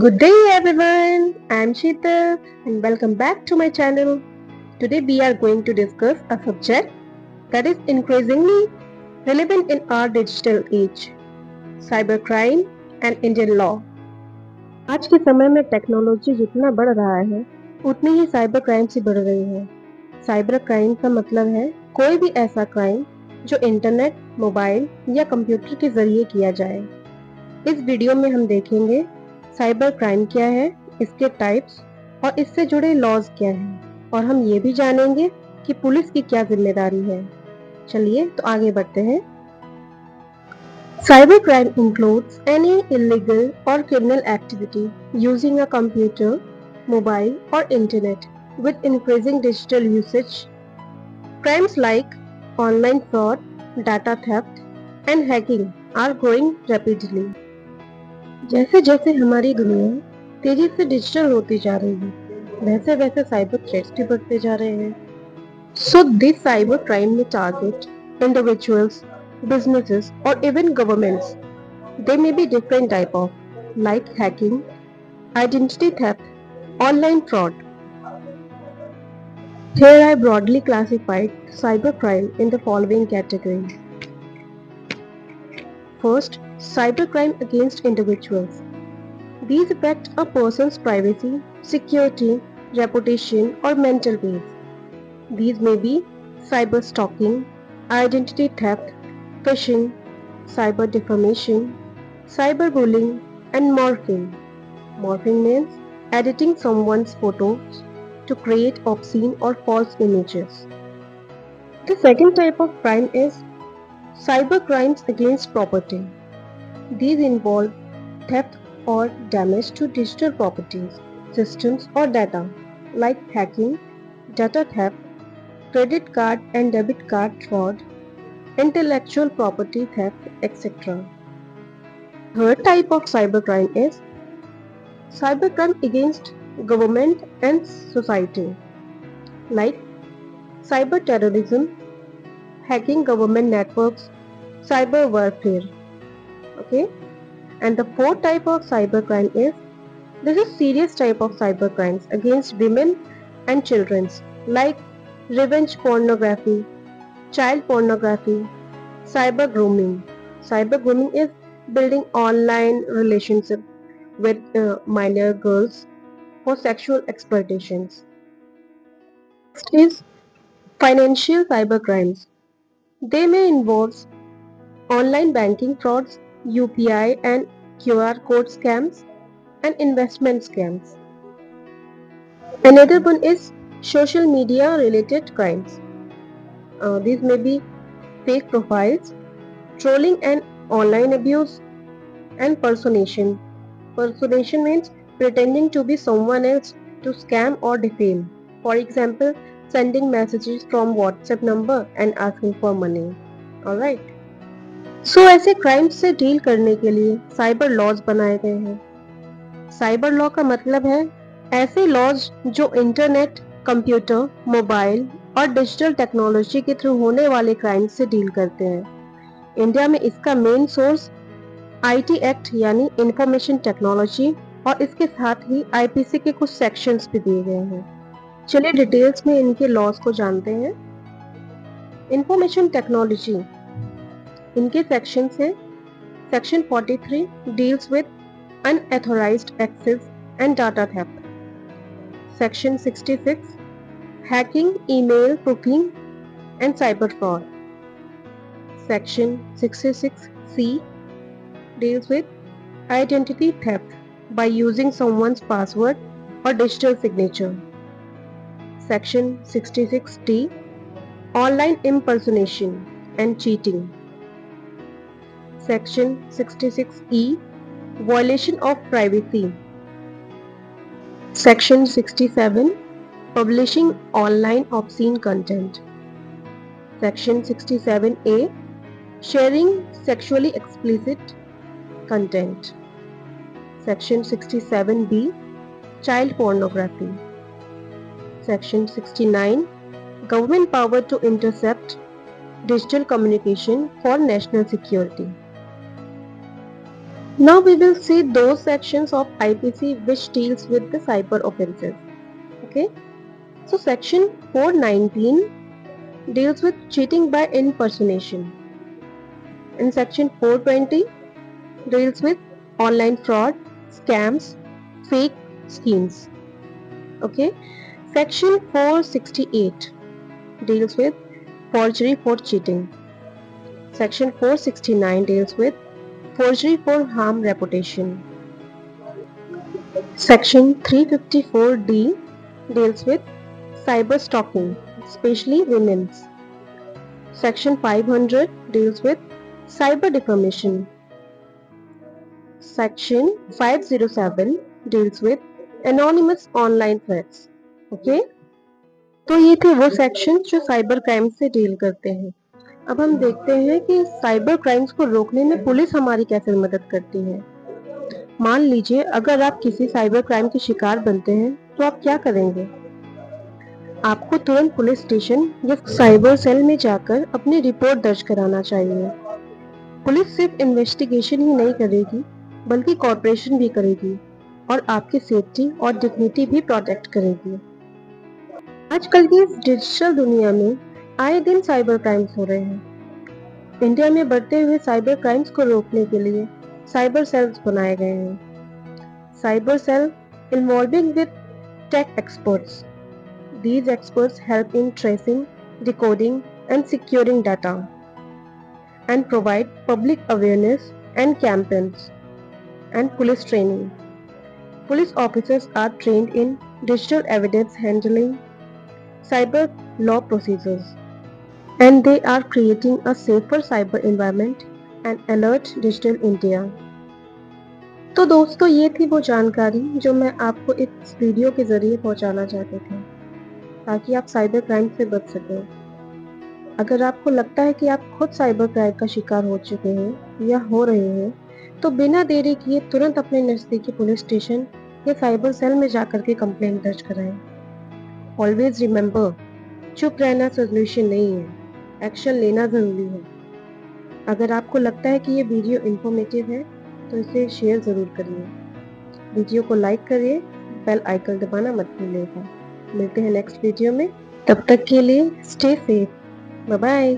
Good day everyone, I am Sheetal and welcome back to my channel. Today we are going to discuss a subject that is increasingly relevant in our digital age, cybercrime and Indian law. आज के समय में technology जितना बढ़ रहा है, उतनी ही cyber crime भी बढ़ रही है। साइबर क्राइम का मतलब है कोई भी ऐसा क्राइम जो इंटरनेट, मोबाइल या कंप्यूटर के जरिए किया जाए। इस वीडियो में हम देखेंगे साइबर क्राइम क्या है, इसके टाइप्स और इससे जुड़े लॉज क्या हैं, और हम ये भी जानेंगे कि पुलिस की क्या जिम्मेदारी है। चलिए तो आगे बढ़ते हैं। Cyber crime includes any illegal or criminal activity using a computer, mobile or internet with increasing digital usage. Crimes like online fraud, data theft and hacking are growing rapidly. जैसे जैसे हमारी दुनिया तेजी से डिजिटल होती जा रही है, वैसे वैसे साइबर थ्रेट्स भी बढ़ते जा रहे हैं। So this cyber crime may target individuals, businesses or even governments. They may be different type of, like hacking, identity theft, online fraud. Here I broadly classified cybercrime in the following categories. First, cybercrime against individuals. These affect a person's privacy, security, reputation, or mental peace. These may be cyber stalking, identity theft, phishing, cyber defamation, cyberbullying, and morphing. Morphing means editing someone's photos to create obscene or false images. The second type of crime is cyber crimes against property. These involve theft or damage to digital properties, systems or data, like hacking, data theft, credit card and debit card fraud, intellectual property theft, etc. Third type of cybercrime is cybercrime against government and society, like cyber terrorism, hacking government networks, cyber warfare. Okay, and the fourth type of cybercrime is this is serious type of cybercrimes against women and children, like revenge pornography, child pornography, cyber grooming. Cyber grooming is building online relationship with minor girls for sexual exploitations. Next is financial cyber crimes. They may involve online banking frauds, UPI and QR code scams, and investment scams. Another one is social media related crimes. These may be fake profiles, trolling and online abuse, and personation. Personation means pretending to be someone else to scam or defame. For example, sending messages from WhatsApp number and asking for money. Alright. So ऐसे crimes से deal करने के लिए cyber laws बनाए गए हैं। Cyber law का मतलब है ऐसे लॉज जो इंटरनेट, कंप्यूटर, मोबाइल और डिजिटल टेक्नोलॉजी के थ्रू होने वाले क्राइम से डील करते हैं। इंडिया में इसका मेन सोर्स आईटी एक्ट यानी इंफॉर्मेशन टेक्नोलॉजी और इसके साथ ही आईपीसी के कुछ सेक्शंस भी दिए गए हैं। चलिए डिटेल्स में इनके लॉज को जानते हैं। इंफॉर्मेशन टेक्नोलॉजी, इनके सेक्शन से section 43 deals with unauthorized access and data theft. Section 66 hacking, email spoofing and cyber fraud. Section 66C deals with identity theft by using someone's password or digital signature. Section 66D online impersonation and cheating. Section 66E violation of privacy. Section 67 publishing online obscene content. Section 67A sharing sexually explicit content. Section 67B child pornography. Section 69 government power to intercept digital communication for national security. Now we will see those sections of IPC which deals with the cyber offenses. Okay. So section 419 deals with cheating by impersonation. And section 420 deals with online fraud, scams, fake schemes. Okay. Section 468 deals with forgery for cheating. Section 469 deals with forgery for harm reputation. Section 354D deals with cyber stalking, especially women's. Section 500 deals with cyber defamation. Section 507 deals with anonymous online threats. Okay? तो ये थे वो section जो cyber crime से deal करते हैं। अब हम देखते हैं कि साइबर क्राइम्स को रोकने में पुलिस हमारी कैसे मदद करती है। मान लीजिए अगर आप किसी साइबर क्राइम के शिकार बनते हैं तो आप क्या करेंगे? आपको तुरंत पुलिस स्टेशन या साइबर सेल में जाकर अपनी रिपोर्ट दर्ज कराना चाहिए। पुलिस सिर्फ इन्वेस्टिगेशन ही नहीं करेगी बल्कि कॉर्पोरेशन भी करेगी और आपकी सेफ्टी और डिग्निटी भी प्रोटेक्ट करेगी। आजकल की इस डिजिटल दुनिया में आए दिन साइबर क्राइम्स हो रहे हैं। इंडिया में बढ़ते हुए साइबर क्राइम्स को रोकने के लिए साइबर सेल्स बनाए गए हैं। Cyber cell involving with tech experts. These experts help in tracing, decoding, and securing data and provide public awareness and campaigns and police training. Police officers are trained in digital evidence handling, cyber law procedures, and they are creating a safer cyber environment and alert digital India. तो दोस्तों ये थी वो जानकारी जो मैं आपको इस वीडियो के जरिए पहुंचाना चाहते थे ताकि आप साइबर क्राइम से बच सकें। अगर आपको लगता है कि आप खुद साइबर क्राइम का शिकार हो चुके हैं या हो रहे हैं तो बिना देरी किए तुरंत अपने नज़दीकी पुलिस स्टेशन या साइबर सेल में जाकर के कंप्लेंट दर्ज कराएं। ऑलवेज रिमेंबर, चुप रहना सोल्यूशन नहीं है, एक्शन लेना ज़रूरी है। अगर आपको लगता है कि ये वीडियो इन्फॉर्मेटिव है तो इसे शेयर ज़रूर करिए। वीडियो को लाइक करिए, बेल आइकन दबाना मत भूलिएगा। मिलते हैं नेक्स्ट वीडियो में, तब तक के लिए स्टे सेफ, बाय बाय।